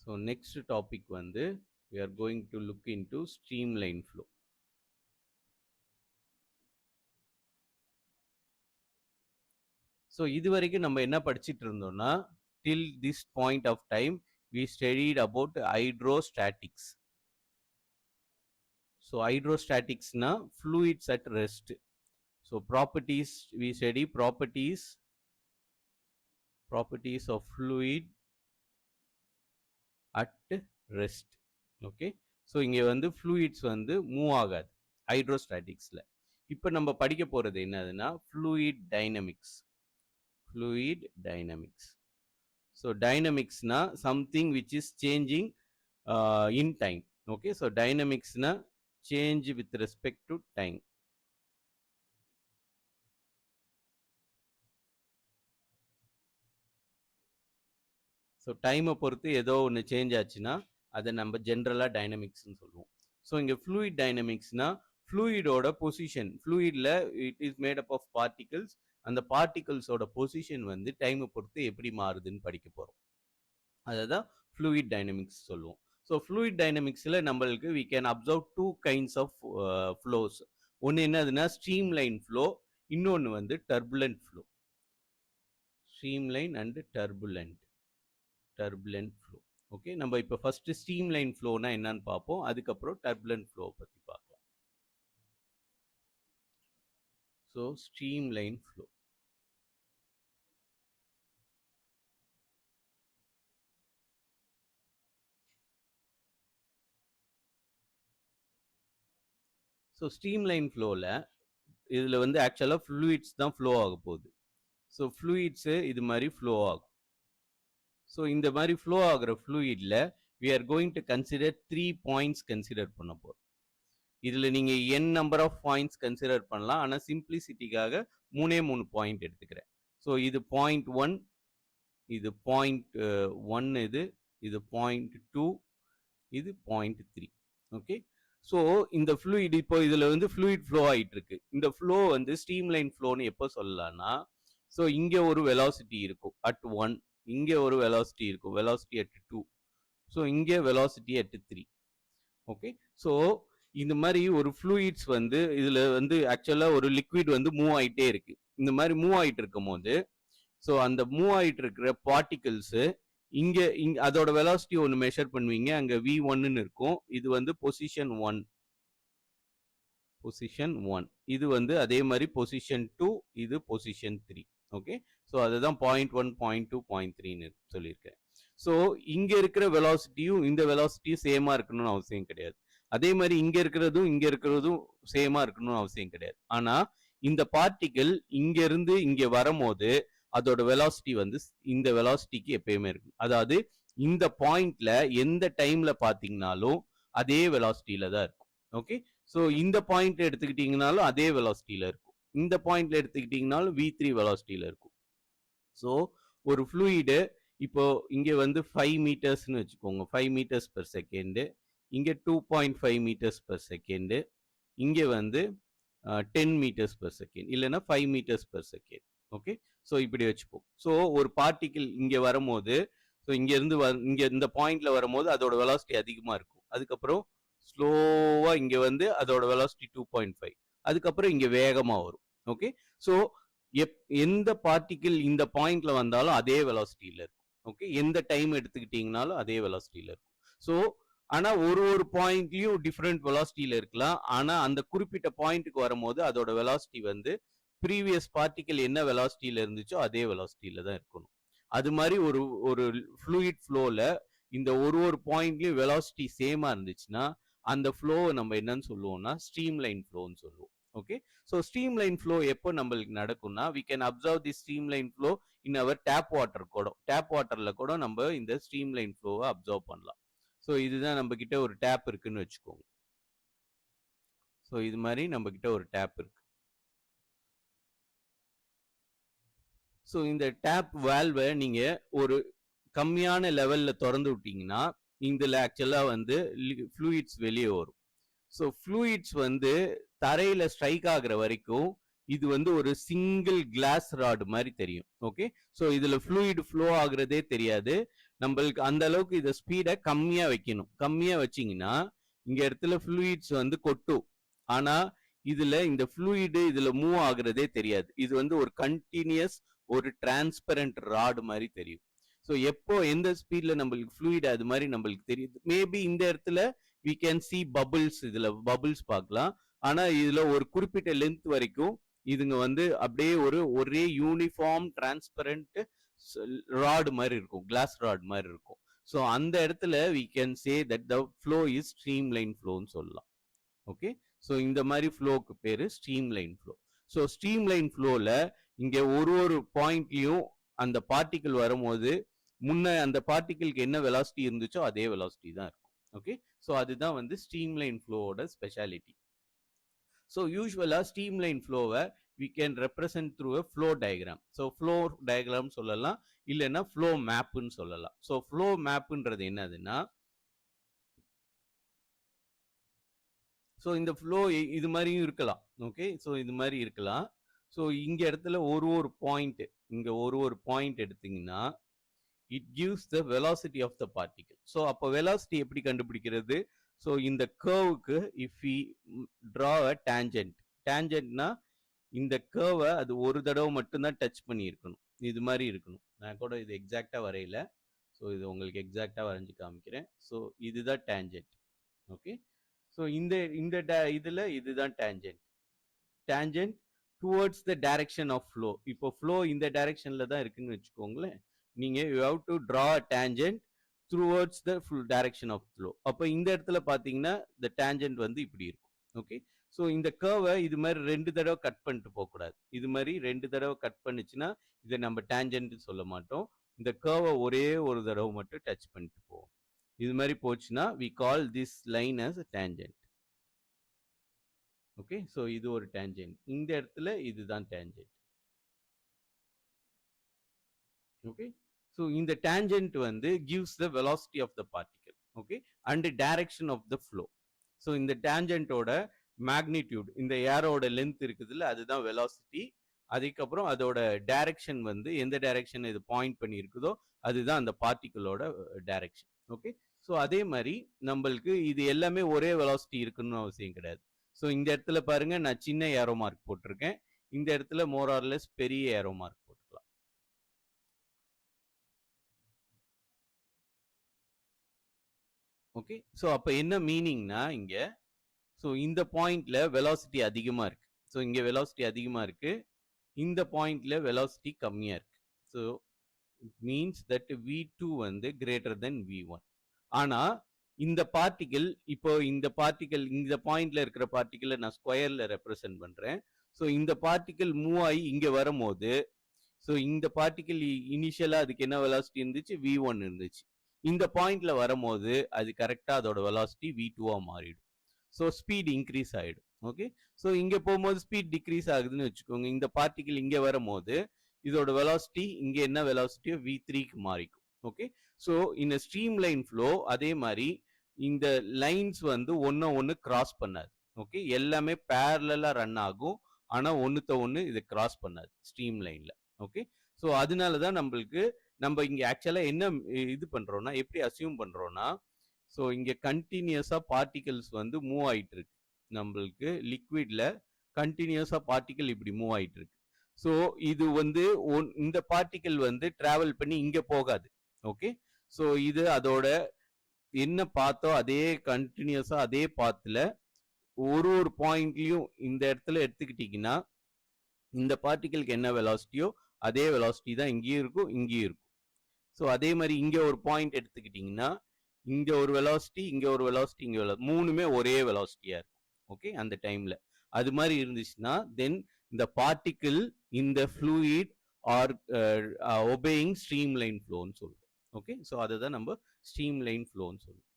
So next topic வந்து we are going to look into streamline flow. So இதுவரைக்கும் நம்ம என்ன படிச்சிட்டு இருந்தோம்னா till this point of time we studied about hydrostatics. So hydrostatics na fluids at rest. So properties, we study properties of fluid at rest. Okay, so இங்க வந்து fluids வந்து move ஆகாது ஹைட்ரோஸ்டாட்டிக்ஸ்ல. இப்போ நம்ம படிக்க போறது என்னதுன்னா fluid dynamics. So dynamics na something which is changing in time. Okay, so dynamics na change with respect to time. So டைமை பொறுத்து ஏதோ ஒன்று சேஞ்ச் ஆச்சுன்னா அதை நம்ம ஜென்ரலாக டைனமிக்ஸ்னு சொல்லுவோம். ஸோ இங்கே ஃப்ளூயிட் டைனமிக்ஸ்னா ஃப்ளூயிடோட பொசிஷன், ஃப்ளூயிடில் it is made up of particles, அந்த பார்ட்டிகல்ஸோட பொசிஷன் வந்து டைமை பொறுத்து எப்படி மாறுதுன்னு படிக்க போகிறோம். அதை தான் ஃப்ளூயிட் டைனமிக்ஸ் சொல்லுவோம். ஸோ ஃப்ளூயிட் டைனமிக்ஸில் நம்மளுக்கு we can observe two kinds of flows. ஒன்று என்னதுன்னா ஸ்ட்ரீம்லைன் ஃப்ளோ, இன்னொன்று வந்து turbulent flow. Streamline and turbulent flow. Okay, நம்ம இப்போ ஃபர்ஸ்ட் ஸ்ட்ரீம்லைன் ஃப்ளோனா என்னன்னு பார்ப்போம், அதுக்கப்புறம் டர்புலண்ட் ஃப்ளோ பற்றி பார்க்கலாம். So streamline flow. So streamline ஃப்ளோவில் இதில் வந்து ஆக்சுவலாக ஃப்ளூயிட்ஸ் தான் ஃப்ளோ ஆக போகுது. ஸோ ஃப்ளூயிட்ஸு இது மாதிரி ஃப்ளோ ஆகும். ஸோ இந்த மாதிரி ஃப்ளோ ஆகிற ஃப்ளூயிடில் we are going to consider 3 points consider பண்ண போகிறோம். இதில் நீங்கள் n number of points consider பண்ணலாம், ஆனால் சிம்பிளிசிட்டிக்காக 3 பாயிண்ட் எடுத்துக்கிறேன். ஸோ இது பாயிண்ட் 1, இது பாயிண்ட் 1, இது பாயிண்ட் 2, இது பாயிண்ட் 3. ஓகே, ஸோ இந்த ஃப்ளூயிட் இப்போ இதில் வந்து ஃப்ளூயிட் ஃப்ளோ ஆகிட்டு இருக்கு. இந்த ஃப்ளோ வந்து ஸ்ட்ரீம்லைன் ஃப்ளோன்னு எப்போ சொல்லலாம்னா, ஸோ இங்கே ஒரு வெலாசிட்டி இருக்கும் at 1, இங்கே ஒரு வெலாசிட்டி இருக்கும், வெலாசிட்டி at 2, ஸோ இங்கே வெலாசிட்டி at 3. ஓகே, ஸோ இந்த மாதிரி ஒரு ஃப்ளூயிட்ஸ் வந்து இதில் வந்து ஆக்சுவலாக ஒரு லிக்விட் வந்து மூவ் ஆகிட்டே இருக்கு. இந்த மாதிரி மூவ் ஆகிட்டு இருக்கும் போது ஸோ அந்த மூவ் ஆகிட்டு இருக்கிற பார்ட்டிகிள்ஸு இங்கே அதோட வெலாசிட்டி ஒன்று மெஷர் பண்ணுவீங்க, அங்கே v1ன்னு இருக்கும். இது வந்து பொசிஷன் 1, இது வந்து அதே மாதிரி பொசிஷன் 2, இது பொசிஷன் 3. ஓகே, ஸோ அதுதான் பாயிண்ட் 1, பாயிண்ட் 2, பாயிண்ட் 3ன்னு சொல்லியிருக்கேன். ஸோ இங்கே இருக்கிற வெலாசிட்டியும் இந்த வெலாசிட்டியும் சேமாக இருக்கணும்னு அவசியம் கிடையாது. அதே மாதிரி இங்கே இருக்கிறதும் சேமாக இருக்கணும்னு அவசியம் கிடையாது. ஆனால் இந்த பார்ட்டிகிள் இங்கேருந்து இங்கே வரும்போது அதோட வெலாசிட்டி வந்து இந்த வெலாசிட்டிக்கு எப்பயுமே இருக்கும். அதாவது இந்த பாயிண்ட்ல எந்த டைம்ல பார்த்தீங்கன்னாலும் அதே வெலாசிட்டியில தான் இருக்கும். ஓகே, ஸோ இந்த பாயிண்ட் எடுத்துக்கிட்டீங்கனாலும் அதே வெலாசிட்டியில இருக்கும், இந்த பாயிண்ட்ல எடுத்துக்கிட்டீங்கனாலும் v3 வெலாசிட்டியில இருக்கும். ஸோ ஒரு ஃப்ளூயிடு இப்போ இங்கே வந்து 5 மீட்டர்ஸ்னு வச்சுக்கோங்க, 5 மீட்டர்ஸ் பெர் செகண்டு, இங்கே 2.5 மீட்டர்ஸ் பெர் செகண்டு, இங்கே வந்து 10 மீட்டர்ஸ் பெர் செகண்ட், இல்லைன்னா 5 metres per second. Okay, so இப்படி வச்சுப்போம். ஸோ ஒரு பார்ட்டிகிள் இங்கே வரும்போது, ஸோ இங்கேருந்து இங்கே இந்த பாயிண்ட்ல வரும்போது அதோட வெலாசிட்டி அதிகமாக இருக்கும். அதுக்கப்புறம் ஸ்லோவாக இங்கே வந்து அதோட வெலாசிட்டி 2.5, அதுக்கப்புறம் இங்கே வேகமாக வரும். ஓகே, ஸோ எந்த பார்ட்டிகிள் இந்த பாயிண்ட்ல வந்தாலும் அதே வெலாசிட்டியில இருக்கும். ஓகே, எந்த டைம் எடுத்துக்கிட்டீங்கனாலும் அதே வெலாசிட்டியில இருக்கும். ஸோ ஆனால் ஒரு பாயிண்ட்லையும் டிஃப்ரெண்ட் வெலாசிட்டியில இருக்கலாம். ஆனால் அந்த குறிப்பிட்ட பாயிண்ட்டுக்கு வரும்போது அதோட வெலாசிட்டி வந்து ப்ரீவியஸ் பார்ட்டிகிள் என்ன வெலாசிட்டியில இருந்துச்சோ அதே வெலாசிட்டியில தான் இருக்கணும். அது மாதிரி ஒரு ஃப்ளூயிட் ஃப்ளோல இந்த ஒரு பாயிண்ட்லயும் வெலாசிட்டி சேமா இருந்துச்சுன்னா அந்த ஃப்ளோவை நம்ம என்னன்னு சொல்லுவோம்னா ஸ்ட்ரீம்லைன் ஃப்ளோன்னு சொல்லுவோம். ஓகே, ஸோ ஸ்ட்ரீம்லைன் ஃப்ளோ எப்போ நம்மளுக்கு நடக்கும்னா we can observe the streamline flow in our tap water கூட. டேப் வாட்டர்ல கூட நம்ம இந்த ஸ்ட்ரீம்லைன் ஃப்ளோவை அப்சர்வ் பண்ணலாம். ஸோ இதுதான் நம்ம கிட்ட ஒரு டேப் இருக்குன்னு வச்சுக்கோங்க. ஸோ இது மாதிரி நம்ம கிட்ட ஒரு டேப் இருக்கு. ஸோ இந்த டேப் வால்வை நீங்க ஒரு கம்மியான லெவல்ல திறந்து விட்டீங்கன்னா இதுல ஆக்சுவலா வந்து ஃப்ளூயிட்ஸ் வெளியே வரும். ஸோ ஃப்ளூயிட்ஸ் வந்து தரையில ஸ்ட்ரைக் ஆகுற வரைக்கும் இது வந்து ஒரு சிங்கிள் கிளாஸ் ராட் மாதிரி தெரியும். ஓகே, ஸோ இதுல ஃப்ளூயிட் ஃப்ளோ ஆகுறதே தெரியாது. நம்மளுக்கு அந்த அளவுக்கு இதை ஸ்பீடை கம்மியா வைக்கணும். கம்மியா வச்சீங்கன்னா இங்க இடத்துல ஃப்ளூயிட்ஸ் வந்து கொட்டும். ஆனா இதுல இந்த ஃப்ளூயிடு இதுல மூவ் ஆகுறதே தெரியாது. இது வந்து ஒரு கண்டினியூஸ் ஒரு டிரான்ஸ்பரண்ட் ராட் மாதிரி தெரியும். ஸோ எப்போ எந்த ஸ்பீட்ல நம்மளுக்கு ஃப்ளூயிட் அது மாதிரி நம்மளுக்கு தெரியுது. மேபி இந்த இடத்துல we can see bubbles, இதுல bubbles பார்க்கலாம். ஆனா இதுல ஒரு குறிப்பிட்ட லென்த் வரைக்கும் இதுங்க வந்து அப்படியே ஒரே யூனிஃபார்ம் டிரான்ஸ்பரண்ட் ராட் மாதிரி இருக்கும், கிளாஸ் ராட் மாதிரி இருக்கும். ஸோ அந்த இடத்துல we can say that the flow is streamline flowன்னு சொல்லலாம். ஓகே, ஸோ இந்த மாதிரி ஃப்ளோக்கு பேரு ஸ்ட்ரீம்லைன் ஃப்ளோ. ஸோ ஸ்ட்ரீம்லைன் ஃப்ளோல இங்க ஒரு பாயிண்ட்லயும் அந்த பார்ட்டிகிள் வரும்போது முன்ன அந்த பார்ட்டிகிளுக்கு என்ன வெலாசிட்டி இருந்துச்சோ அதே வெலாசிட்டி தான் இருக்கும். ஓகே, ஸோ அதுதான் வந்து ஸ்ட்ரீம்லைன் ஃப்ளோவோட ஸ்பெஷாலிட்டி. ஸோ யூஸ்வலா ஸ்ட்ரீம்லைன் ஃப்ளோவை we can represent through a flow diagram. So flow diagram சொல்லலாம், இல்லைன்னா ஃப்ளோ மேப்புன்னு சொல்லலாம். ஸோ ஃப்ளோ மேப்புன்றது என்னதுன்னா, ஸோ இந்த ஃப்ளோ இது மாதிரியும் இருக்கலாம். ஓகே, ஸோ இது மாதிரி இருக்கலாம். ஸோ இங்க இடத்துல ஒரு பாயிண்ட், இங்க ஒரு பாயிண்ட் எடுத்தீங்கன்னா it gives the velocity of the particle. So அப்போ வெலாசிட்டி எப்படி கண்டுபிடிக்கிறது? ஸோ இந்த கர்வுக்கு if we draw a tangent, tangentனா இந்த கர்வை அது ஒரு தடவை மட்டும்தான் டச் பண்ணி இருக்கணும், இது மாதிரி இருக்கணும். நான் கூட இது எக்ஸாக்டா வரையில, ஸோ இது உங்களுக்கு எக்ஸாக்டா வரைஞ்சு காமிக்கிறேன். ஸோ இதுதான் டேஞ்சென்ட். ஓகே, ஸோ இதுல இதுதான் tangent. Tangent towards the direction of flow. இப்போ ஃப்ளோ இந்த டைரக்ஷன்ல தான் இருக்குன்னு வச்சுக்கோங்களேன். நீங்க you have to draw a tangent towards the direction of flow. அப்போ இந்த இடத்துல பாத்தீங்கன்னா இந்த டேஞ்சென்ட் வந்து இப்படி இருக்கும். ஓகே, ஸோ இந்த கர்வை இது மாதிரி 2 தடவை கட் பண்ணிட்டு போகக்கூடாது. இது மாதிரி 2 தடவை கட் பண்ணுச்சுன்னா இதை நம்ம டேஞ்சென்ட் சொல்ல மாட்டோம். இந்த கர்வை ஒரே ஒரு தடவை மட்டும் டச் பண்ணிட்டு போவோம். இது மாதிரி போச்சுன்னா we call this line as a tangent. Okay, so இது ஒரு டேஞ்சென்ட். இந்த இடத்துல இதுதான் டேஞ்சென்ட். ஓகே, ஸோ இந்த டேஞ்சென்ட் வந்து gives the velocity of the particle, okay, and direction of the flow. So இந்த டேஞ்சென்ட்டோட மேக்னிடியூட், இந்த ஏரோட லென்த் இருக்குதுல்ல, அதுதான் வெலாசிட்டி. அதுக்கப்புறம் அதோட டைரக்ஷன் வந்து எந்த டைரக்ஷன் இது பாயிண்ட் பண்ணி இருக்குதோ அதுதான் அந்த பார்ட்டிகளோட டைரக்ஷன். ஓகே, ஸோ அதே மாதிரி நம்மளுக்கு இது எல்லாமே ஒரே வெலாசிட்டி இருக்குன்னு அவசியம் கிடையாது. ஸோ இந்த இடத்துல பாருங்க, நான் சின்ன ஏரோ மார்க் போட்டிருக்கேன். இந்த இடத்துல மோர் ஆர் லெஸ் பெரிய ஏரோ மார்க் போட்டுக்கலாம். ஓகே, ஸோ அப்போ என்ன மீனிங்னா இங்க, ஸோ இந்த பாயிண்ட்ல வெலாசிட்டி அதிகமா இருக்கு. ஸோ இங்க வெலாசிட்டி அதிகமா இருக்கு, இந்த பாயிண்ட்ல வெலாசிட்டி கம்மியா இருக்கு. So it means that v2 வந்து கிரேட்டர் தென் v1. ஆனா இந்த பார்ட்டிகிள், இப்போ இந்த பார்ட்டிகிள் இந்த பாயிண்ட்ல இருக்கிற பார்ட்டிகிளை நான் ஸ்கொயர்ல ரெப்ரசென்ட் பண்றேன். ஸோ இந்த பார்ட்டிகிள் மூவ் ஆகி இங்க வரும்போது, ஸோ இந்த பார்ட்டிகிள் இனிஷியலா அதுக்கு என்ன வெலாசிட்டி இருந்துச்சு? v1 இருந்துச்சு. இந்த பாயிண்ட்ல வரும்போது அது கரெக்டா அதோட வெலாசிட்டி v2 மாறிடும். ஸோ ஸ்பீட் இன்க்ரீஸ் ஆயிடும். ஓகே, ஸோ இங்க போகும்போது ஸ்பீட் டிக்ரீஸ் ஆகுதுன்னு வச்சுக்கோங்க. இந்த பார்ட்டிகிள் இங்க வரும்போது இதோட வெலாசிட்டி இங்க என்ன வெலாசிட்டியோ v3க்கு மாறிக்கும். ஓகே, ஸோ இந்த ஸ்ட்ரீம்லைன் ஃப்ளோ அதே மாதிரி இந்த லைன்ஸ் வந்து ஒன்னு கிராஸ் பண்ணாது. ஓகே, எல்லாமே பேரலா ரன் ஆகும், ஆனா ஒன்னு இது கிராஸ் பண்ணாது ஸ்ட்ரீம் லைன்ல. ஓகே, ஸோ அதனாலதான் நம்மளுக்கு நம்ம இங்க ஆக்சுவலா என்ன இது பண்றோம்னா, எப்படி அசியூம் பண்றோம்னா, ஸோ இங்க கண்டினியூஸா பார்ட்டிகல்ஸ் வந்து மூவ் ஆயிட்டு இருக்கு. நம்மளுக்கு லிக்விட்ல கண்டினியூஸா பார்ட்டிகல் இப்படி மூவ் ஆயிட்டு இருக்கு. ஸோ இது வந்து இந்த பார்ட்டிகல் வந்து டிராவல் பண்ணி இங்க போகாது. ஓகே, ஸோ இது அதோட என்ன பார்த்தோ அதே கண்டினியூஸா அதே பாத்துல ஒரு பாயிண்ட்லயும் இந்த இடத்துல எடுத்துக்கிட்டீங்கன்னா இந்த பார்ட்டிகலுக்கு என்ன வெலாசிட்டியோ அதே வெலாசிட்டி தான் இங்கேயும் இருக்கும், இங்கேயும் இருக்கும். ஸோ அதே மாதிரி இங்க ஒரு பாயிண்ட் எடுத்துக்கிட்டீங்கன்னா இங்க ஒரு வெலாசிட்டி, இங்க ஒரு வெலாசிட்டி, இங்க மூணுமே ஒரே வெலாசிட்டியா இருக்கும். ஓகே, அந்த டைம்ல அது மாதிரி இருந்துச்சுன்னா தென் இந்த பார்ட்டிகிள் இந்த ஃப்ளூயிட் ஆர் ஒபேயிங் ஸ்ட்ரீம்லைன் ஃப்ளோன்னு சொல்லுவோம். ஓகே, ஸோ அதுதான் நம்ம ஸ்ட்ரீம்லைன் ஃப்ளோன்னு சொல்லுவோம்.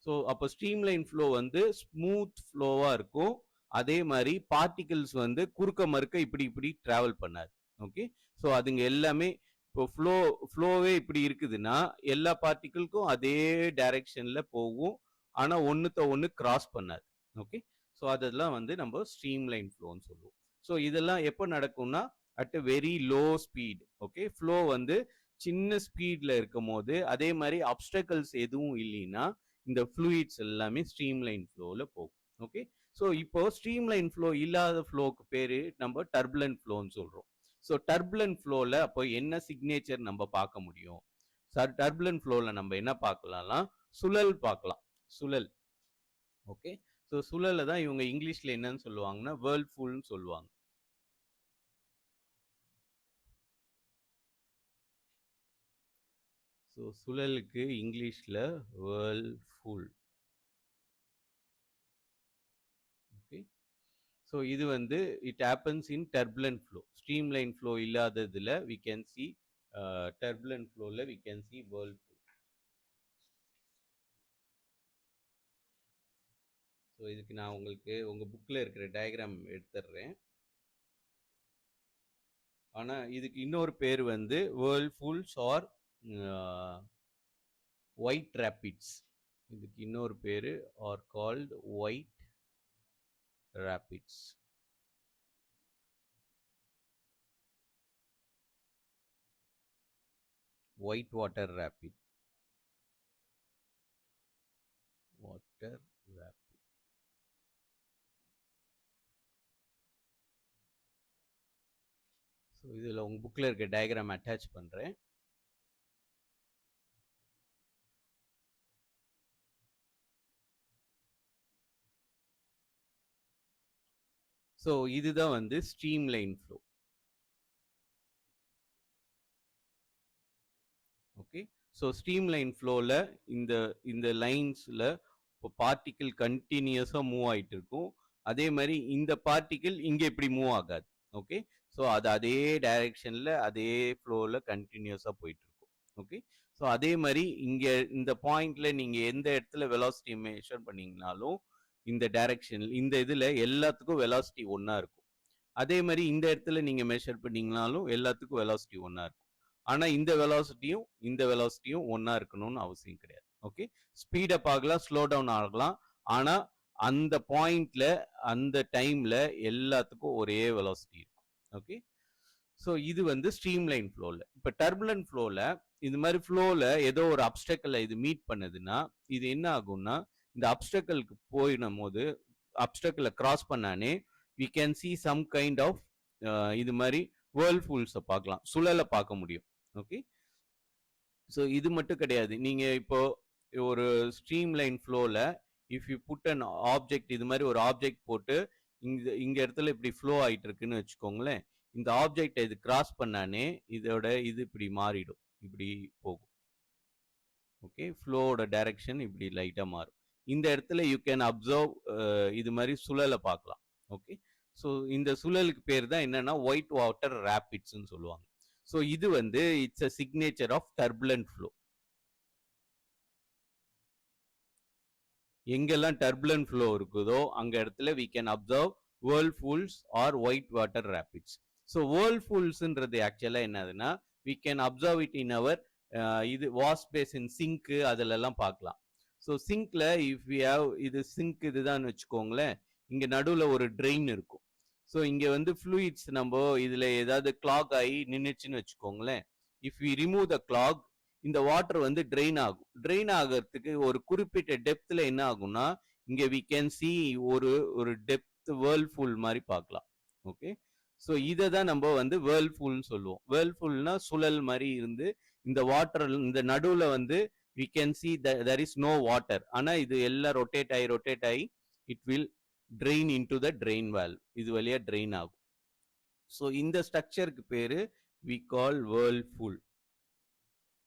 ஸோ அப்போ ஸ்ட்ரீம்லைன் ஃப்ளோ வந்து ஸ்மூத் ஃப்ளோவா இருக்கும். அதே மாதிரி பார்ட்டிகிள்ஸ் வந்து குறுக்க மறுக்க இப்படி டிராவல் பண்ணாது. ஓகே, ஸோ அதுங்க எல்லாமே இப்போ ஃப்ளோவே இப்படி இருக்குதுன்னா எல்லா பார்ட்டிகிளுக்கும் அதே டைரக்ஷன்ல போகும், ஆனா ஒன்னு கிராஸ் பண்ணாது. ஓகே, ஸோ அதெல்லாம் வந்து நம்ம ஸ்ட்ரீம்லைன் ஃப்ளோன்னு சொல்லுவோம். ஸோ இதெல்லாம் எப்போ நடக்கும்னா at a very low speed. Okay, flow வந்து சின்ன ஸ்பீட்ல இருக்கும் போது, அதே மாதிரி அப்டக்கல்ஸ் எதுவும் இல்லைன்னா இந்த ஃப்ளூயிட்ஸ் எல்லாமே ஸ்ட்ரீம்லைன் ஃப்ளோவில் போகும். ஓகே, ஸோ இப்போ ஸ்ட்ரீம்லைன் ஃப்ளோ இல்லாத ஃப்ளோக்கு பேரு நம்ம டர்புலன்ட் ஃப்ளோன்னு சொல்றோம். ஸோ டர்புலன்ட் ஃப்ளோவில் அப்போ என்ன சிக்னேச்சர் நம்ம பார்க்க முடியும்? டர்புலன்ட் ஃப்ளோவில் நம்ம என்ன பார்க்கலாம்னா சுழல் பார்க்கலாம். சுழல். ஓகே, ஸோ சுழலை தான் இவங்க இங்கிலீஷ்ல என்னன்னு சொல்லுவாங்கன்னா வேர்ல்ஃபுல்னு சொல்லுவாங்க. ஸோ சுழலுக்கு இங்கிலீஷ்ல வேர்ல்ஃபுல். ஓகே, ஸோ இது வந்து it happens in turbulent flow. Streamline flow இல்லாததுல வி கேன் சி டர்புலன்ட் ஃப்ளோவில் we can see whirlpool. So இதுக்கு நான் உங்களுக்கு உங்கள் புக்கில் இருக்கிற டயக்ராம் எடுத்துடுறேன். ஆனால் இதுக்கு இன்னொரு பேர் வந்து வேர்ல்ஃபுல்ஸ் ஆர் ஒயிட் ரேபிட்ஸ். இதுக்கு இன்னொரு பேர் are called white rapids. White water rapid. Water rapid. So இதில் உங்கள் புக்கில் இருக்க டயக்ராம் அட்டாச் பண்ணுறேன். ஸோ இதுதான் வந்து streamline flow. Okay, so streamline ஃப்ளோவில் இந்த லைன்ஸில் இப்போ பார்ட்டிக்கிள் கண்டினியூஸாக மூவ் ஆகிட்டு இருக்கும். அதே மாதிரி இந்த பார்ட்டிக்கிள் இங்கே இப்படி மூவ் ஆகாது. ஓகே, ஸோ அது அதே டைரக்ஷனில் அதே ஃப்ளோவில் கண்டினியூஸாக போயிட்டு இருக்கும். ஓகே, ஸோ அதே மாதிரி இங்கே இந்த பாயிண்ட்ல நீங்கள் எந்த இடத்துல வெலாசிட்டி மெஷர் பண்ணீங்கனாலும் இந்த டைரக்ஷனில் இந்த இதில் எல்லாத்துக்கும் வெலாசிட்டி ஒன்றா இருக்கும். அதே மாதிரி இந்த இடத்துல நீங்கள் மெஷர் பண்ணீங்கனாலும் எல்லாத்துக்கும் வெலாசிட்டி ஒன்றா இருக்கும். ஆனால் இந்த வெலாசிட்டியும் ஒன்றா இருக்கணும்னு அவசியம் கிடையாது. ஓகே, ஸ்பீடப் ஆகலாம், ஸ்லோ டவுன் ஆகலாம். ஆனால் அந்த பாயிண்ட்ல அந்த டைம்ல எல்லாத்துக்கும் ஒரே வெலாசிட்டி இருக்கும். ஓகே, ஸோ இது வந்து ஸ்ட்ரீம்லைன் ஃப்ளோவில். இப்போ டர்புலன்ட் ஃப்ளோவில் இது மாதிரி ஃப்ளோவில் ஏதோ ஒரு அப்டக்கலை இது மீட் பண்ணுதுன்னா இது என்ன ஆகும்னா இந்த அப்டக்கலுக்கு போயிடும் போது அப்டக்கலை cross பண்ணானே we can see some kind of இது மாதிரி வேர்ல்ஃபுல்ஸை பார்க்கலாம், சுழலை பார்க்க முடியும். ஓகே, ஸோ இது மட்டும் கிடையாது. நீங்கள் இப்போ ஒரு ஸ்ட்ரீம்லைன் ஃப்ளோவில் if you put an object, இது மாதிரி ஒரு ஆப்ஜெக்ட் போட்டு இங்க இடத்துல இப்படி ஃப்ளோ ஆகிட்டு இருக்குன்னு வச்சுக்கோங்களேன். இந்த ஆப்ஜெக்டை இது கிராஸ் பண்ணானே இதோட இது இப்படி மாறிடும், இப்படி போகும். ஓகே, ஃப்ளோவோட டைரக்ஷன் இப்படி லைட்டாக மாறும். இந்த இடத்துல யூ கேன் அப்சர்வ் இது மாதிரி சுழலை பார்க்கலாம். ஓகே, ஸோ இந்த சுழலுக்கு பேர் தான் என்னன்னா ஒயிட் வாட்டர் ரேபிட்ஸ்ன்னு சொல்லுவாங்க. ஸோ இது வந்து it's a signature of turbulent flow. எங்கெல்லாம் டர்புலன்ட் ஃப்ளோ இருக்குதோ அங்க இடத்துல we can observe whirlpools or white water rapids. So whirlpoolsன்றது ஆக்சுவலா என்னதுன்னா we can observe it in our இது வாஷ் பேசின் சிங்க் அதிலெல்லாம் பார்க்கலாம். ஸோ சிங்க்ல இஃப் வி ஹேவ் இது சிங்க் இதுதான் வச்சுக்கோங்களேன், இங்க நடுவில் ஒரு ட்ரெயின் இருக்கும். ஸோ இங்க வந்து ஃப்ளூயிட்ஸ் நம்ம இதுல ஏதாவது கிளாக் ஆகி நின்றுச்சுன்னு வச்சுக்கோங்களேன், if we remove the clog இந்த வாட்டர் வந்து ட்ரெயின் ஆகும். ட்ரெயின் ஆகிறதுக்கு ஒரு குறிப்பிட்ட டெப்த்ல என்ன ஆகும்னா இங்க வி கேன் சி ஒரு டெப்த் வேர்ல்ஃபுல் மாதிரி பார்க்கலாம். ஓகே, ஸோ இதை தான் நம்ம வந்து வேர்ல்ஃபுல்னு சொல்லுவோம். வேர்ல்ஃபுல்னா சுழல் மாதிரி இருந்து இந்த வாட்டர் இந்த நடுவில் வந்து we can see there is no water. ஆனால் இது எல்லாம் ரொட்டேட் ஆகி it will drain into the drain valve. இது வழியா ட்ரெயின் ஆகும். ஸோ இந்த ஸ்ட்ரக்சருக்கு பேரு வி கால் வேர்ல்ஃபுல்.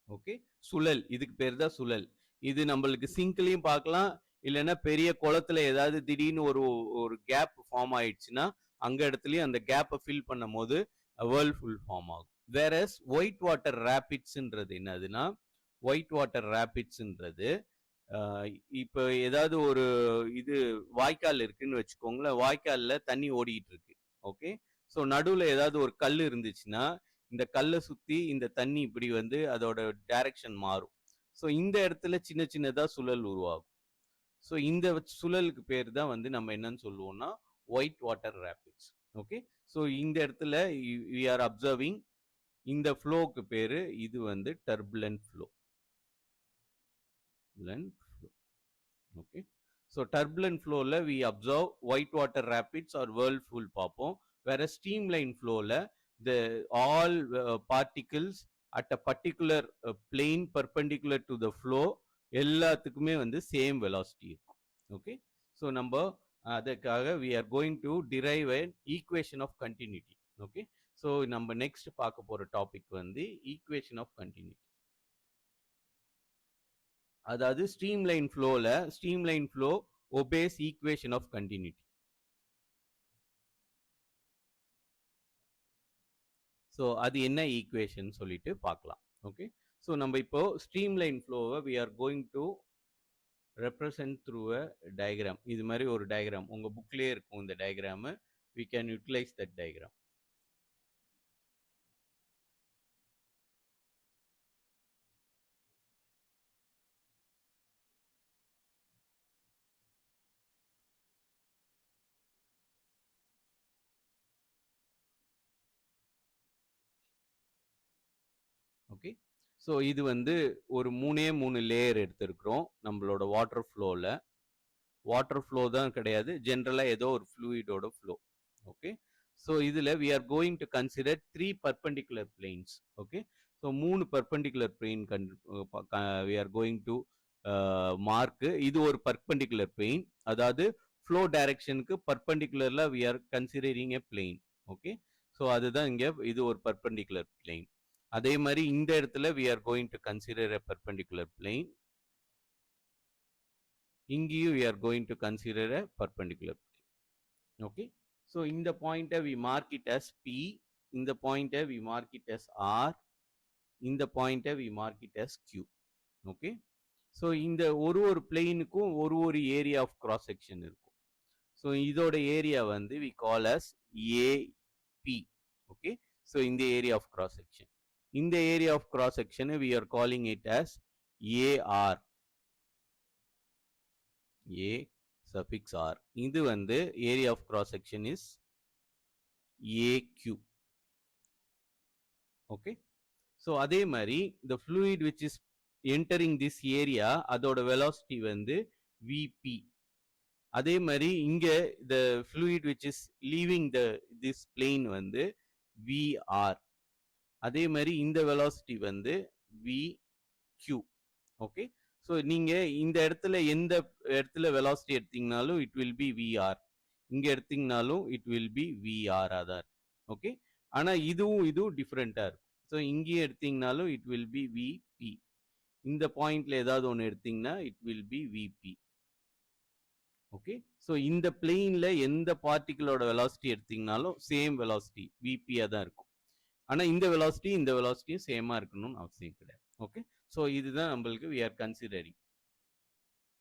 ஓகே, சுழல், இதுக்கு பேர் தான் சுழல். இது நம்மளுக்கு சிங்க்லையும் பார்க்கலாம், இல்லைன்னா பெரிய குளத்துல ஏதாவது திடீர்னு ஒரு கேப் ஃபார்ம் ஆயிடுச்சுன்னா அங்க இடத்துலயும் அந்த கேப்பை ஃபில் பண்ணும் போது வேர்ல்ஃபுல் ஃபார்ம் ஆகும். வேறஸ் ஒயிட் வாட்டர் ரேபிட்ஸ்ன்றது என்னதுன்னா ஒயிட் வாட்டர் ரேபிட்ஸ்ன்றது இப்போ ஏதாவது ஒரு இது வாய்க்கால் இருக்குன்னு வச்சுக்கோங்களேன், வாய்க்காலில் தண்ணி ஓடிக்கிட்டு இருக்கு. ஓகே, ஸோ நடுவில் ஏதாவது ஒரு கல் இருந்துச்சுன்னா இந்த கல்லை சுற்றி இந்த தண்ணி இப்படி வந்து அதோட டைரக்ஷன் மாறும். ஸோ இந்த இடத்துல சின்ன சின்னதாக சுழல் உருவாகும். ஸோ இந்த சுழலுக்கு பேர் தான் வந்து நம்ம என்னன்னு சொல்லுவோம்னா white water rabbits. Okay, so இந்த இடத்துல we are observing இந்த ஃப்ளோக்கு பேரு இது வந்து turbulent flow. Okay. So turbulent flowல we observe white water rapids or whirlpool பார்ப்போம். Whereas streamline flowல the all particles at a particular plane perpendicular to the flow எல்லாத்துக்குமே வந்து same velocity இருக்கும். Okay. So நம்ம அதற்காக we are going to derive an equation of continuity. Okay. So நம்ம next பார்க்க போற topic வந்து equation of continuity. அதாவது ஸ்ட்ரீம்லைன் ஃப்ளோல streamline flow obeys equation of continuity. So அது என்ன ஈக்குவேஷன் சொல்லிட்டு பார்க்கலாம். ஓகே, ஸோ நம்ம இப்போ ஸ்ட்ரீம்லைன் ஃப்ளோவை we are going to represent through a diagram. இது மாதிரி ஒரு டயக்ராம் உங்க புக்லேயே இருக்கும். இந்த diagram we can utilize that diagram. Okay, so இது வந்து ஒரு மூணு லேயர் எடுத்திருக்கிறோம் நம்மளோட வாட்டர் ஃப்ளோவில். வாட்டர் ஃப்ளோ தான் கிடையாது, ஜென்ரலாக ஏதோ ஒரு ஃப்ளூயிடோட ஃப்ளோ. ஓகே, ஸோ இதில் we are going to consider 3 perpendicular planes. Okay, so 3 perpendicular plane we are going to mark. இது ஒரு பர்பண்டிகுலர் பிளேன், அதாவது ஃப்ளோ டைரக்ஷனுக்கு பர்பண்டிகுலர்ல we are considering a plane. Okay, so அதுதான் இங்கே இது ஒரு பர்பண்டிகுலர் பிளேன். அதே மாதிரி இந்த இடத்துல we are going to consider a perpendicular plane. இங்கேயும் we are going to consider a perpendicular plane. Okay, so இந்த point we mark it as P, இந்த point we mark it as R, இந்த point we mark it as Q. Okay, so இந்த ஒரு பிளேனுக்கும் ஒரு area of cross section இருக்கும். So இதோட area வந்து we call as AP. Okay, so இந்த area of cross section. இந்த area of cross section we are calling it as AR. A suffix R. இது வந்து area of cross section is AQ. Okay, so அதே மாதிரி the fluid which is entering this area அதோட velocity வந்து VP. அதே மாதிரி இங்க the fluid which is leaving this plane வந்து VR. அதே மாதிரி இந்த வெலாசிட்டி வந்து VQ. ஓகே, ஸோ நீங்க இந்த இடத்துல எந்த இடத்துல வெலாசிட்டி எடுத்தீங்கனாலும் இட் வில் பி VR, இங்க எடுத்தீங்கனாலும் இட் வில் பி VR தான். ஓகே, ஆனா இதுவும் டிஃப்ரெண்டா இருக்கும். ஸோ இங்கேயும் எடுத்தீங்கனாலும் இட் வில் பி VP, இந்த பாயிண்ட்ல ஏதாவது ஒன்று எடுத்தீங்கன்னா it will be VP. Okay, so இந்த பிளெயின்ல எந்த பார்ட்டிகளோட வெலாசிட்டி எடுத்தீங்கனாலும் சேம் வெலாசிட்டி VP தான் இருக்கும். ஆனால் இந்த வெலாசிட்டியும் சேமாக இருக்கணும்னு அவசியம் கிடையாது. ஓகே, ஸோ இதுதான் நம்மளுக்கு we are considering.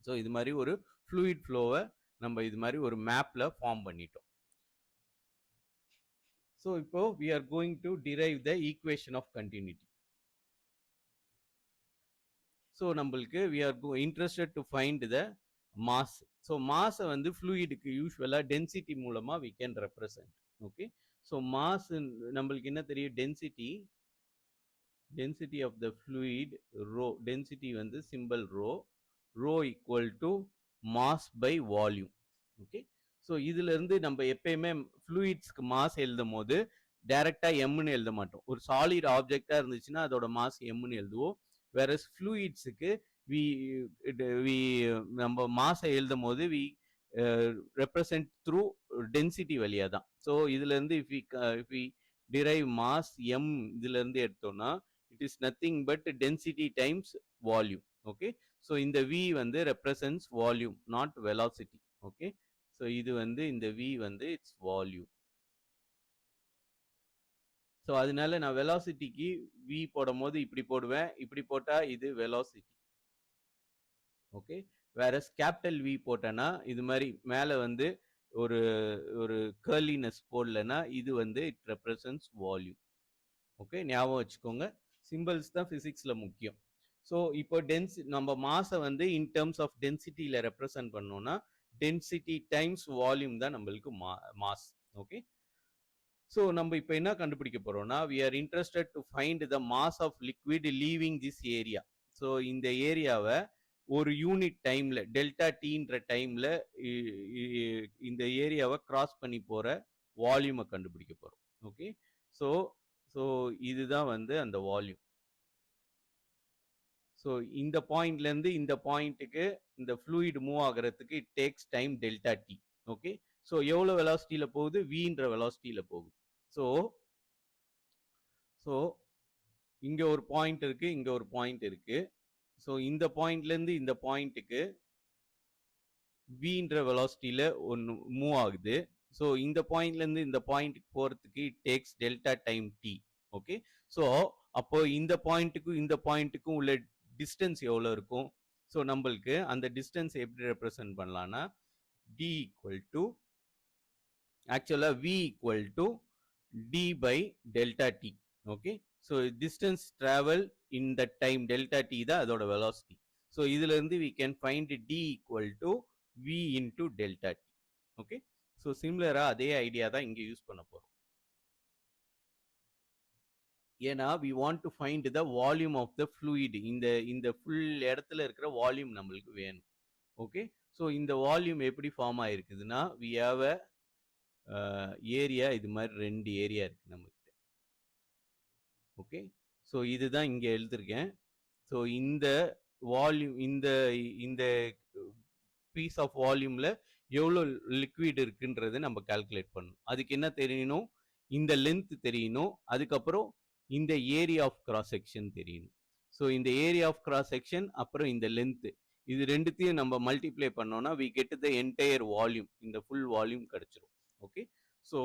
ஸோ இது மாதிரி ஒரு ஃப்ளூயிட் ஃப்ளோவை நம்ம இது மாதிரி ஒரு மேப்பில் ஃபார்ம் பண்ணிட்டோம். ஸோ இப்போ we are going to derive the equation of continuity. So நம்மளுக்கு we are interested to find the mass. So மாஸை வந்து ஃப்ளூயிடுக்கு யூஸ்வலாக டென்சிட்டி மூலமாக we can represent. Okay, so mass நம்மளுக்கு என்ன தெரியும்? Density of the fluid rho. Density வந்து simple rho equal to mass by volume. Okay, so இதுல இருந்து நம்ம எப்பயுமே ஃப்ளூயிட்ஸ்க்கு மாஸ் எழுதும் போது டைரக்டா எம்னு எழுத மாட்டோம். ஒரு சாலிட் ஆப்ஜெக்டா இருந்துச்சுன்னா அதோட மாஸ் எம்னு எழுதுவோம். வேற ஃப்ளூயிட்ஸுக்கு நம்ம மாஸை எழுதும் போது represent through density வழியா தான். ஸோ இதுல இருந்து if we derive mass m இதுல இருந்து எடுத்தோம்னா it is nothing but density times volume. Okay, so இந்த v வந்து represents volume not velocity. Okay, so இது வந்து இந்த v வந்து it's volume. ஸோ அதனால நான் வெலாசிட்டிக்கு v போடும் போது இப்படி போடுவேன், இப்படி போட்டா இது வெலாசிட்டி. ஓகே, வேற கேபிட்டல் வி போட்டேன்னா இது மாதிரி மேலே வந்து ஒரு கர்லினஸ் போடலன்னா இது வந்து இட் ரெப்ரசன்ஸ் வால்யூம். ஓகே, ஞாபகம் வச்சுக்கோங்க, சிம்பிள்ஸ் தான் பிசிக்ஸ்ல முக்கியம். ஸோ இப்போ நம்ம மாஸை வந்து இன் டேர்ம்ஸ் ஆஃப் டென்சிட்டியில ரெப்ரசன்ட் பண்ணோம்னா டென்சிட்டி டைம்ஸ் வால்யூம் தான் நம்மளுக்கு மாஸ். ஓகே, ஸோ நம்ம இப்போ என்ன கண்டுபிடிக்க போறோம்னா we are interested to find the mass of liquid leaving this area. So இந்த ஏரியாவை ஒரு யூனிட் டைம்ல டெல்டா டீன்ற டைம்ல இந்த ஏரியாவை கிராஸ் பண்ணி போற வால்யூமை கண்டுபிடிக்க போறோம். ஓகே, ஸோ ஸோ இதுதான் வந்து அந்த வால்யூம். ஸோ இந்த பாயிண்ட்லேருந்து இந்த பாயிண்ட்டுக்கு இந்த ஃப்ளூயிட் மூவ் ஆகிறதுக்கு it takes time delta D. Okay, so எவ்வளோ வெலாசிட்டியில் போகுது? வின்ற வெலாசிட்டியில் போகுது. ஸோ ஸோ இங்கே ஒரு பாயிண்ட் இருக்குது, இங்கே ஒரு பாயிண்ட் இருக்குது. ஸோ இந்த பாயிண்ட்லேருந்து இந்த பாயிண்ட்டுக்கு வின்ற வெலாசிட்டியில் ஒன்று மூவ் ஆகுது. ஸோ இந்த பாயிண்ட்லேருந்து இந்த பாயிண்ட்டுக்கு போகிறதுக்கு it takes delta time t. Okay, so அப்போ இந்த பாயிண்ட்டுக்கும் இந்த பாயிண்ட்டுக்கும் உள்ள டிஸ்டன்ஸ் எவ்வளோ இருக்கும்? ஸோ நம்மளுக்கு அந்த டிஸ்டன்ஸ் எப்படி ரெப்ரசன்ட் பண்ணலாம்னா டி ஈக்குவல் டு ஆக்சுவலாக V equal to D by delta D. Okay, so distance travel in the time delta T தான் அதோட வெலாசிட்டி. ஸோ இதுல இருந்து we can find D equal to V into delta D. Okay, so சிமிலரா அதே idea தான் இங்கே யூஸ் பண்ண போறோம். ஏன்னா we want to find the volume of the fluid. இந்த ஃபுல் இடத்துல இருக்கிற வால்யூம் நம்மளுக்கு வேணும். ஓகே, ஸோ இந்த வால்யூம் எப்படி ஃபார்ம் ஆயிருக்குதுன்னா we have a ஏரியா, இது மாதிரி 2 ஏரியா இருக்கு நம்மகிட்ட. ஓகே, ஸோ இதுதான் இங்கே எழுதிருக்கேன். ஸோ இந்த வால்யூம் இந்த பீஸ் ஆஃப் வால்யூம்ல எவ்வளோ லிக்விட் இருக்குன்றது நம்ம கால்குலேட் பண்ணணும். அதுக்கு என்ன தெரியணும்? இந்த லென்த் தெரியணும். அதுக்கப்புறம் இந்த ஏரியா ஆஃப் கிராஸ் செக்ஷன் தெரியணும். ஸோ இந்த ஏரியா ஆஃப் கிராஸ் செக்ஷன் அப்புறம் இந்த லென்த், இது ரெண்டுத்தையும் நம்ம மல்டிப்ளை பண்ணோம்னா we get the entire volume, இந்த ஃபுல் வால்யூம் கிடைச்சிரும். Okay, so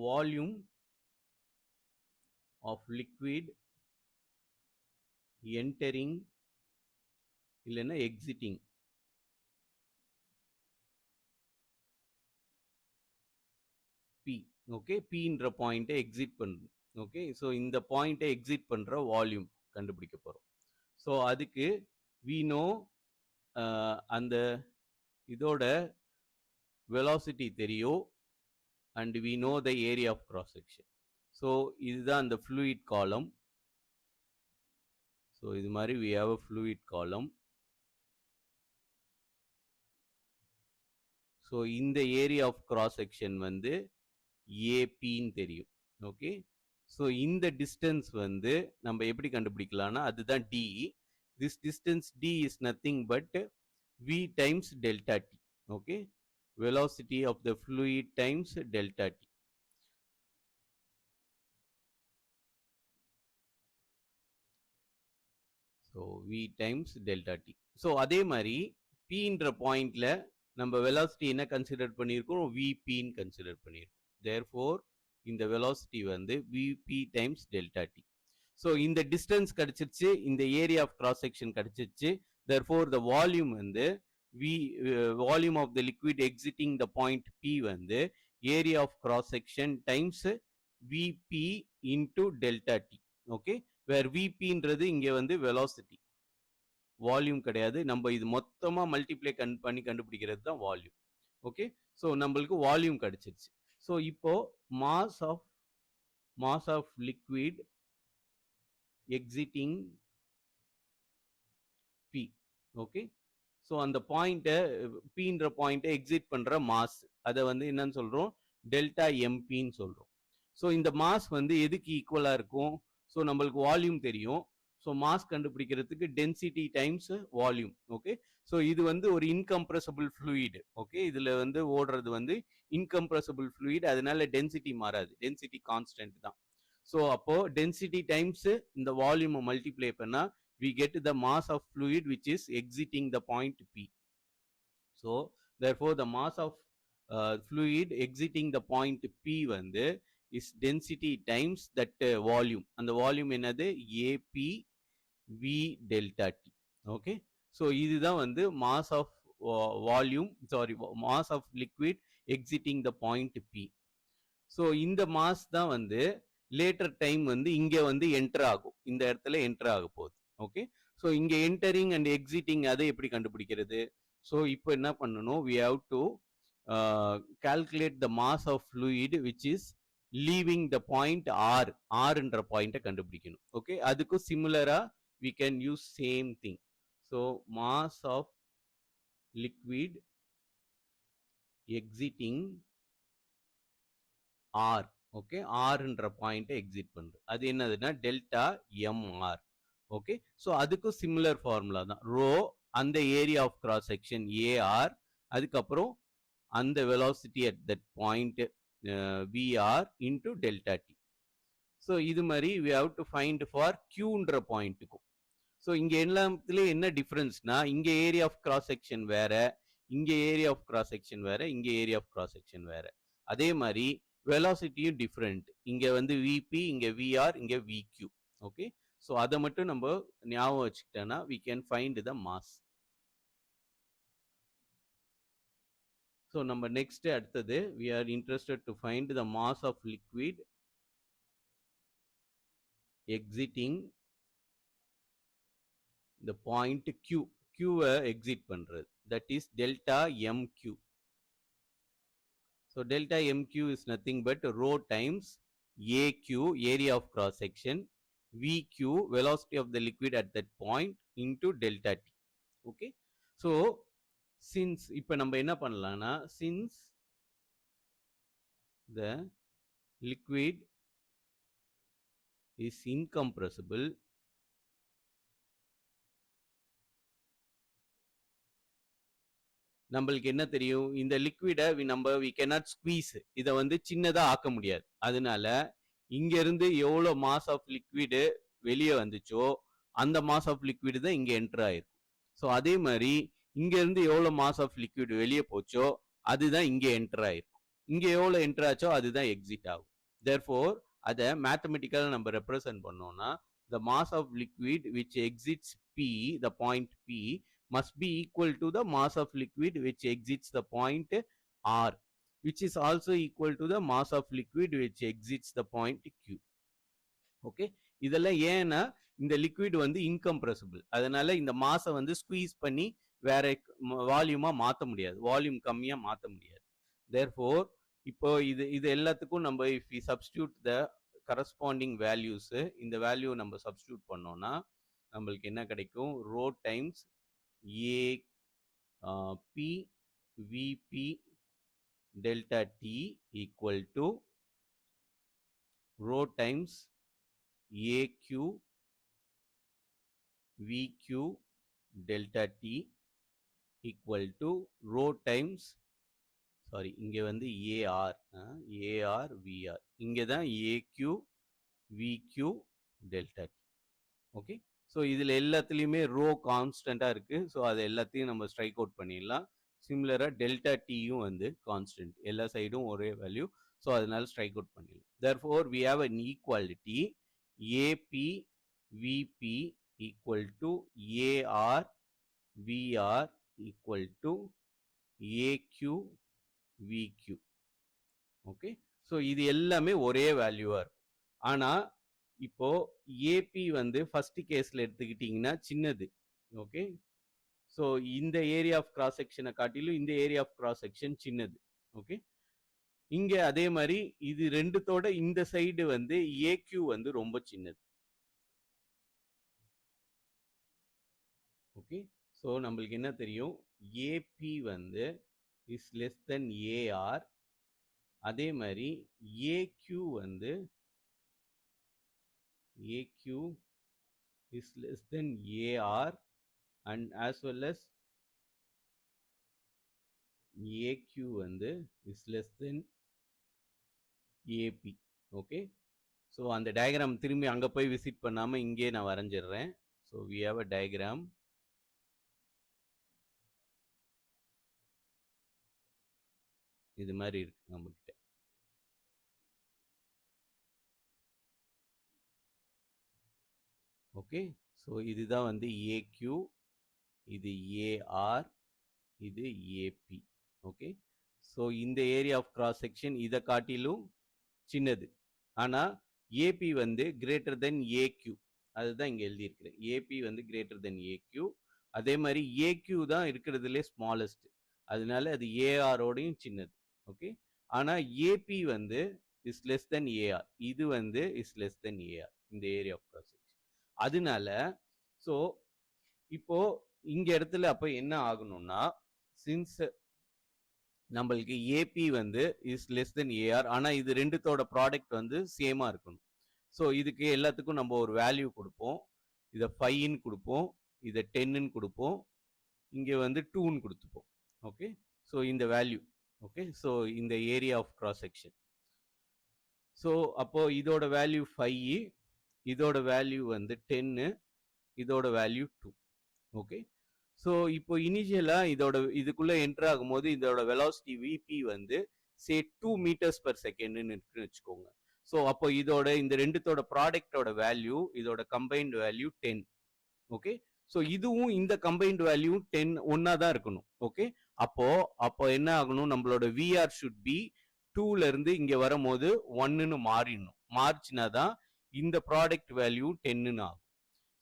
volume of liquid entering இல்லைன்னா எக்ஸிட்டிங் பி. ஓகே, பீன்ற பாயிண்ட்டை எக்ஸிட் பண்ணுது. ஓகே, ஸோ இந்த பாயிண்ட்டை எக்ஸிட் பண்ணுற வால்யூம் கண்டுபிடிக்க போகிறோம். ஸோ அதுக்கு we know அந்த இதோட வெலாசிட்டி தெரியும் and we know the area of cross section. So இதுதான் அந்த fluid column. ஸோ இது மாதிரி we have a fluid column. So இந்த ஏரியா ஆஃப் கிராஸ் செக்ஷன் வந்து ஏபின்னு தெரியும். ஓகே, ஸோ இந்த டிஸ்டன்ஸ் வந்து நம்ம எப்படி கண்டுபிடிக்கலாம்னா அதுதான் t. This distance t is nothing but v times delta D. Okay, velocity of the fluid times delta t. So v times delta t. So அதே மாதிரி பின்ற பாயிண்ட்ல நம்ம வெலாசிட்டி என்ன கன்சிடர் பண்ணியிருக்கோம்? விபின்னு கன்சிடர் பண்ணியிருக்கோம். தேர்ஃபோர் இந்த வெலாசிட்டி வந்து v b times delta t. So இந்த டிஸ்டன்ஸ் கிடைச்சிருச்சு, இந்த ஏரியா ஆஃப் கிராஸ் செக்ஷன் கிடைச்சிருச்சு. தேர்ஃபோர் த வால்யூம் வந்து volume of the liquid exiting the point B வந்து area of cross section times VP into delta D. Okay, where விபின்றது இங்கே வந்து velocity, volume கிடையாது. நம்ம இது மொத்தமாக மல்டிப்ளை பண்ணி கண்டுபிடிக்கிறது தான் வால்யூம். ஓகே, ஸோ நம்மளுக்கு வால்யூம் கிடைச்சிருச்சு. ஸோ இப்போ mass of liquid exiting B. Okay, so அந்த பாயிண்ட்டை பின்ற பாயிண்ட்டை எக்ஸிட் பண்ணுற மாஸ் அதை வந்து என்னன்னு சொல்கிறோம்? டெல்டா எம்பின்னு சொல்கிறோம். ஸோ இந்த மாஸ் வந்து எதுக்கு ஈக்குவலாக இருக்கும்? ஸோ நம்மளுக்கு வால்யூம் தெரியும். ஸோ மாஸ் கண்டுபிடிக்கிறதுக்கு density times volume. Okay, so இது வந்து ஒரு இன்கம்ப்ரெசபிள் ஃப்ளூயிட். ஓகே, இதில் வந்து ஓடுறது வந்து இன்கம்ப்ரெசபிள் ஃப்ளூயிட், அதனால டென்சிட்டி மாறாது, டென்சிட்டி கான்ஸ்டன்ட் தான். ஸோ அப்போ டென்சிட்டி டைம்ஸ் இந்த வால்யூமை மல்டிப்ளை பண்ணால் we get the mass of fluid which is exiting the point P. So therefore the mass of fluid exiting the point P வந்து is density times that volume. அந்த volume என்னது? AP V delta T. Okay, so இதுதான் வந்து mass of volume, sorry, mass of liquid exiting the point P. So இந்த mass தான் வந்து later time வந்து இங்கே வந்து என்டர் ஆகும், இந்த இடத்துல என்டர் ஆக போகுது. ஓகே, ஸோ இங்கே என்டரிங் அண்ட் எக்ஸிட்டிங் அதை எப்படி கண்டுபிடிக்கிறது? ஸோ இப்போ என்ன பண்ணணும்? we have to calculate the mass of fluid which is leaving the point R. R என்ற பாயிண்ட்டை கண்டுபிடிக்கணும். ஓகே, அதுக்கும் சிமிலரா we can use same thing. So mass of liquid exiting R. Okay, R என்ற பாயிண்ட்டை எக்ஸிட் பண்றது. அது என்னதுன்னா டெல்டா MR. ஓகே, ஸோ அதுக்கும் சிமிலர் ஃபார்முலா தான். ரோ அந்த area of cross section AR, அதுக்கப்புறம் அந்த velocity at that point VR into delta T. So இது மாதிரி we have to find for Qன்ற பாயிண்ட்டுக்கும். ஸோ இங்கே எல்லாத்துலேயும் என்ன டிஃப்ரென்ஸ்னா, இங்கே ஏரியா ஆஃப் கிராஸ் செக்ஷன் வேற, இங்கே ஏரியா ஆஃப் கிராஸ் செக்ஷன் வேற, இங்கே ஏரியா ஆஃப் கிராஸ் செக்ஷன் வேற. அதே மாதிரி வெலாசிட்டியும் டிஃப்ரெண்ட். இங்கே வந்து VP, இங்கே VR, இங்கே VQ. ஓகே, ஸோ அதை மட்டும் நம்ம ஞாபகம் வச்சுக்கிட்டோன்னா we can find the mass. So நம்ம நெக்ஸ்ட் அடுத்தது we are interested to find the mass of liquid exiting the point Q. Q-வை exit பண்றது, that is delta MQ. So delta MQ is nothing but rho times AQ, area of cross section, VQ, velocity of the liquid at that point, into delta T. Okay, so since இப்போ நம்ம என்ன பண்ணலாம்னா, since the liquid is incompressible, நம்மளுக்கு என்ன தெரியும், இந்த லிக்விடை we cannot squeeze, இதை வந்து சின்னதா ஆக்க முடியாது. அதனால இங்க இருந்து எவ்வளோ மாஸ் ஆஃப் லிக்விடு வெளியே வந்துச்சோ அந்த மாஸ் ஆஃப் லிக்விடு தான் இங்க என்டர் ஆயிருக்கும். ஸோ அதே மாதிரி இங்க இருந்து எவ்வளோ மாஸ் ஆஃப் லிக்விட் வெளியே போச்சோ அதுதான் இங்க என்டர் ஆயிருக்கும். இங்க எவ்வளோ என்டர் ஆச்சோ அதுதான் எக்ஸிட் ஆகும். therefore அதை மேத்தமெட்டிக்கலா நம்ம ரெப்ரசன்ட் பண்ணோம்னா, the mass of liquid which exits P, the point P, must be equal to the mass of liquid which exits the point R, which is also equal to the mass of liquid which exits the point Q. Okay, இதெல்லாம் ஏன்னா இந்த liquid வந்து incompressible, அதனால இந்த மாஸை வந்து squeeze பண்ணி வேற வால்யூமா மாற்ற முடியாது, வால்யூம் கம்மியா மாற்ற முடியாது. therefore இப்போ இது எல்லாத்துக்கும் நம்ம if we substitute the corresponding values, இந்த வேல்யூ நம்ம சப்ஸ்டியூட் பண்ணோம்னா நம்மளுக்கு என்ன கிடைக்கும், rho times AP VP delta T equal to rho times AQ VQ delta T equal to rho times, sorry இங்கே வந்து AR VR, இங்கே தான் AQ VQ delta T. Okay, so இதில் எல்லாத்துலேயுமே ரோ கான்ஸ்டண்ட்டாக இருக்குது. ஸோ அது எல்லாத்தையும் நம்ம ஸ்ட்ரைக் அவுட் பண்ணிடலாம். சிமிலராக டெல்டா Tயும் வந்து கான்ஸ்டன்ட், எல்லா சைடும் ஒரே வேல்யூ. ஸோ அதனால ஸ்ட்ரைக் அவுட் பண்ணிடலாம். therefore we have an equality AP VP equal to AR VR equal to AQ VQ. Okay, so இது எல்லாமே ஒரே வேல்யூவாக இருக்கும். ஆனால் இப்போ ஏபி வந்து ஃபர்ஸ்ட் கேஸ்ல எடுத்துக்கிட்டீங்கன்னா சின்னது. ஓகே, ஸோ இந்த ஏரியா ஆஃப் கிராஸ் செக்ஷனை காட்டிலும் இந்த ஏரியா ஆஃப் கிராஸ் செக்ஷன் சின்னது. ஓகே, இங்க அதே மாதிரி இது ரெண்டுத்தோட இந்த சைடு வந்து ஏக்யூ வந்து ரொம்ப சின்னது. ஓகே, ஸோ நம்மளுக்கு என்ன தெரியும், ஏபி வந்து இஸ் லெஸ் தென் ஏஆர், அதே மாதிரி ஏக்யூ வந்து AQ is less than AR and as well as AQ வந்து is less than AP. Okay, so அந்த டயக்ராம் திரும்பி அங்கே போய் விசிட் பண்ணாமல் இங்கே நான் வரைஞ்சிடுறேன். So we have a diagram. இது மாதிரி இருக்கு நம்மகிட்ட. ஓகே, ஸோ இதுதான் வந்து AQ, இது AR, இது AP. ஓகே, ஸோ இந்த ஏரியா ஆஃப் கிராஸ் செக்ஷன் இதை காட்டிலும் சின்னது, ஆனால் AP வந்து கிரேட்டர் தென் AQ, அதுதான் இங்கே எழுதியிருக்கிறேன். AP வந்து கிரேட்டர் தென் AQ, அதே மாதிரி AQ தான் இருக்கிறதுலே ஸ்மாலஸ்ட். அதனால அது ஏஆரோடையும் சின்னது. ஓகே, ஆனா ஏபி வந்து இஸ் லெஸ் தென் ஏஆர், இது வந்து இஸ் லெஸ் தென் ஏஆர், இந்த ஏரியா ஆஃப் கிராஸ் செக்ஷன். அதனால ஸோ இப்போ இங்க இடத்துல அப்ப என்ன ஆகணும்னா, சின்ஸ் நம்மளுக்கு ஏபி வந்து இஸ் லெஸ் தென் ஏஆர், ஆனா இது ரெண்டுத்தோட ப்ராடக்ட் வந்து சேமா இருக்கணும். ஸோ இதுக்கு எல்லாத்துக்கும் நம்ம ஒரு வேல்யூ கொடுப்போம். இதை 5ன்னு கொடுப்போம், இதை 10ன்னு கொடுப்போம், இங்கே வந்து 2ன்னு கொடுத்துப்போம். ஓகே, ஸோ இந்த வேல்யூ. ஓகே, ஸோ இந்த area of cross section. So அப்போ இதோட வேல்யூ 5, இதோட வேல்யூ வந்து 10, இதோட வேல்யூ 2. ஓகே, ஸோ இப்போ இனிஷியலா இதோட இதுக்குள்ள என்டர் ஆகும்போது இதோட வெலாசிட்டி விபி வந்து சே 2 meters per secondன்னு இருக்குன்னு வச்சுக்கோங்க. ஸோ அப்போ இதோட இந்த ரெண்டுத்தோட ப்ராடக்டோட வேல்யூ, இதோட கம்பைன்டு வேல்யூ 10. ஓகே, ஸோ இதுவும் இந்த கம்பைன்டு வேல்யூ 10 ஒன்னா தான் இருக்கணும். ஓகே, அப்போ என்ன ஆகணும், நம்மளோட விஆர் ஷுட் பி 2ல இருந்து இங்க வரும்போது 1ன்னு மாறிடணும். மாறிச்சுனா தான் இந்த ப்ராடக்ட் வேல்யூ 10ன்னு ஆகும்.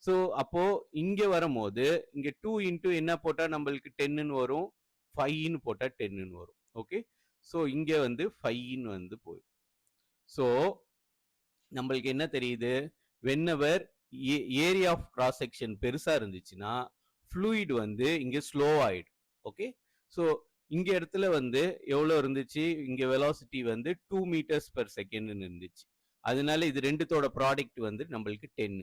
ஸோ அப்போ இங்க வரும்போது இங்க 2 இன்டூ என்ன போட்டா நம்மளுக்கு 10ன்னு வரும், 5ன்னு போட்டா 10ன்னு வரும். ஓகே, ஸோ இங்க வந்து 5ன்னு வந்து போயிடும். ஸோ நம்மளுக்கு என்ன தெரியுது, whenever area of cross section பெருசா இருந்துச்சுன்னா ஃப்ளூயிட் வந்து இங்க ஸ்லோ ஆயிடும். ஓகே, ஸோ இங்க இடத்துல வந்து எவ்வளோ இருந்துச்சு, இங்க வெலாசிட்டி வந்து 2 meters per secondன்னு இருந்துச்சு. அதனால இது ரெண்டுத்தோட ப்ராடக்ட் வந்து நம்மளுக்கு 10.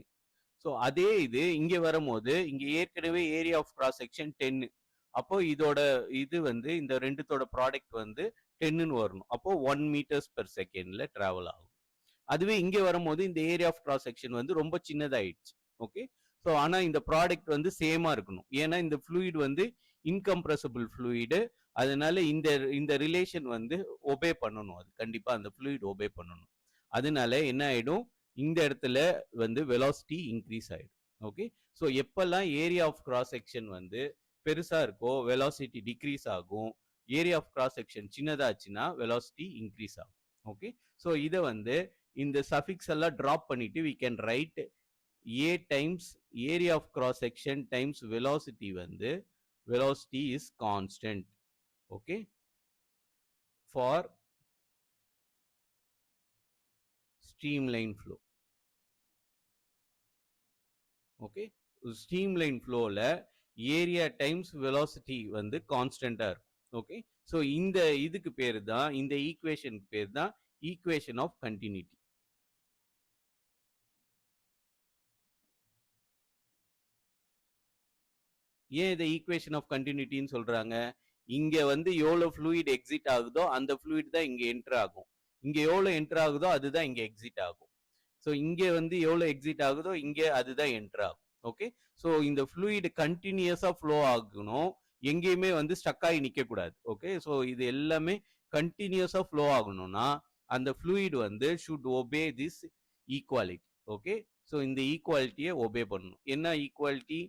ஸோ அதே இது இங்க வரும்போது இங்க ஏற்கனவே ஏரியா ஆஃப் கிராஸ் செக்ஷன் 10. அப்போ இதோட இது வந்து இந்த ரெண்டுத்தோட ப்ராடக்ட் வந்து 10ன்னு வரணும். அப்போ 1 meters per secondல டிராவல் ஆகும். அதுவே இங்க வரும்போது இந்த ஏரியா ஆஃப் கிராஸ் செக்ஷன் வந்து ரொம்ப சின்னதாயிடுச்சு. ஓகே, ஸோ ஆனா இந்த ப்ராடக்ட் வந்து சேமா இருக்கணும். ஏன்னா இந்த ஃப்ளூயிட் வந்து இன்கம்ப்ரெசிபிள் ஃப்ளூயிடு, அதனால இந்த ரிலேஷன் வந்து ஒபே பண்ணணும். அது கண்டிப்பா அந்த ஃப்ளூயிட் ஒபே பண்ணணும். அதனால என்ன ஆயிடும், இந்த இடத்துல வந்து வெலாசிட்டி இன்க்ரீஸ் ஆயிடும். ஓகே, ஸோ எப்பெல்லாம் ஏரியா ஆஃப் கிராஸ் செக்ஷன் வந்து பெருசா இருக்கோ வெலாசிட்டி டிக்ரீஸ் ஆகும், ஏரியா ஆஃப் கிராஸ் செக்ஷன் சின்னதாச்சுன்னா வெலாசிட்டி இன்க்ரீஸ் ஆகும். ஓகே, ஸோ இதை வந்து இந்த சஃபிக்ஸ் எல்லாம் டிராப் பண்ணிட்டு we can write a times area of cross section times velocity வந்து velocity is constant. okay, for streamline flow. okay, streamline flowல area times velocity வந்து கான்ஸ்டன்டா இருக்கும். ஓகே, ஸோ இந்த இதுக்கு பேரு தான், இந்த ஈக்குவேஷனுக்கு பேர் தான் ஈக்குவேஷன் ஆஃப் கண்டினியூட்டி. ஏன் இதை ஈக்குவேஷன் ஆஃப் கண்டினியூட்டின்னு சொல்றாங்க, இங்க வந்து எவ்வளோ ஃப்ளூயிட் எக்ஸிட் ஆகுதோ அந்த ஃப்ளூயிட் தான் இங்க என்டர் ஆகும், இங்க எவ்வளோ என்டர் ஆகுதோ அதுதான் இங்க எக்ஸிட் ஆகும். ஸோ இங்க வந்து எவ்வளோ எக்ஸிட் ஆகுதோ இங்க அதுதான் என்டர் ஆகும். ஓகே, ஸோ இந்த ஃப்ளூயிட் கண்டினியூஸா ஃப்ளோ ஆகணும், எங்கேயுமே வந்து ஸ்டக் ஆகி நிக்க கூடாது. ஓகே, ஸோ இது எல்லாமே கண்டினியூஸா ஃப்ளோ ஆகணும்னா அந்த ஃப்ளூயிட் வந்து should obey this equality. Okay, so இந்த ஈக்குவாலிட்டியை ஒபே பண்ணணும். என்ன equality,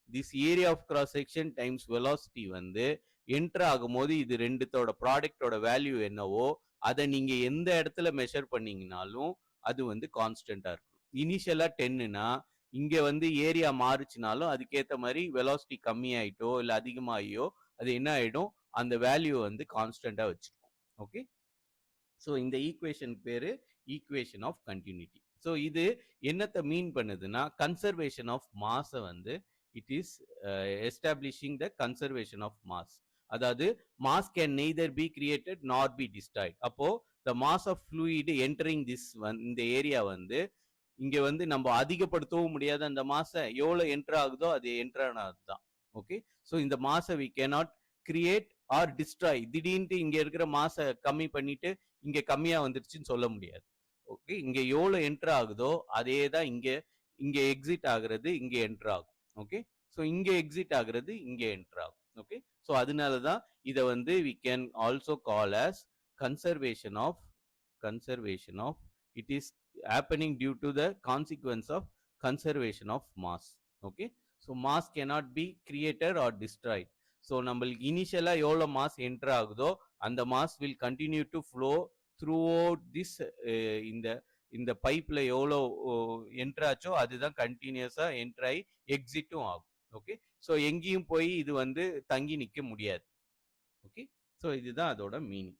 this area of cross section times velocity வந்து என்டர் ஆகும்போது இது ரெண்டுத்தோட ப்ராடக்டோட வேல்யூ என்னவோ அதை நீங்க எந்த இடத்துல மெஷர் பண்ணீங்கனாலும் அது வந்து கான்ஸ்டன்டா இருக்கும். இனிஷியலா 10னா இங்க வந்து ஏரியா மாறுச்சுனாலும் அதுக்கேற்ற மாதிரி வெலாசிட்டி கம்மியாயிட்டோ இல்லை அதிகமாகியோ அது என்ன ஆயிடும், அந்த வேல்யூ வந்து கான்ஸ்டன்டா வச்சிருக்கும். ஓகே, ஸோ இந்த ஈக்குவேஷன் பேரு ஈக்குவேஷன் ஆஃப் கண்டினியூட்டி. ஸோ இது என்னத்தை மீன் பண்ணுதுன்னா, கன்சர்வேஷன் ஆஃப் மாஸை வந்து it is establishing the conservation of mass. அதாவது mass can neither be created nor be destroyed. அப்போ the mass of fluid entering this இந்த ஏரியா வந்து இங்க வந்து நம்ம அதிகப்படுத்தவும் முடியாது, அந்த மாசை எவ்வளவு என்டர் ஆகுதோ அது என்டர் ஆனது தான். ஓகே, ஸோ இந்த மாசை we cannot create or destroy. திடீர்னு இங்க இருக்கிற மாசை கம்மி பண்ணிட்டு இங்க கம்மியா வந்துருச்சுன்னு சொல்ல முடியாது. ஓகே, இங்க எவ்வளவு என்டர் ஆகுதோ அதே தான் இங்க எக்ஸிட் ஆகுறது இங்க என்டர் ஆகும். ஓகே, ஸோ இங்க எக்ஸிட் ஆகுறது இங்க என்டர் ஆகும். ஓகே, ஸோ அதனால தான் இதை வந்து we can also call as conservation of it is happening due to the consequence of conservation of mass. okay, so mass cannot be created or destroyed. so நம்மளுக்கு இனிஷியலா எவ்வளோ மாஸ் என்டர் ஆகுதோ அந்த mass will continue to flow through out this, இந்த பைப்ல எவ்வளோ enter ஆச்சோ அதுதான் கண்டினியூஸா என்டர் ஆகி எக்ஸிட்டும் ஆகும். ஓகே, ஸோ எங்கேயும் போய் இது வந்து தங்கி நிற்க முடியாது. ஓகே. ஸோ இதுதான் அதோட மீனிங்.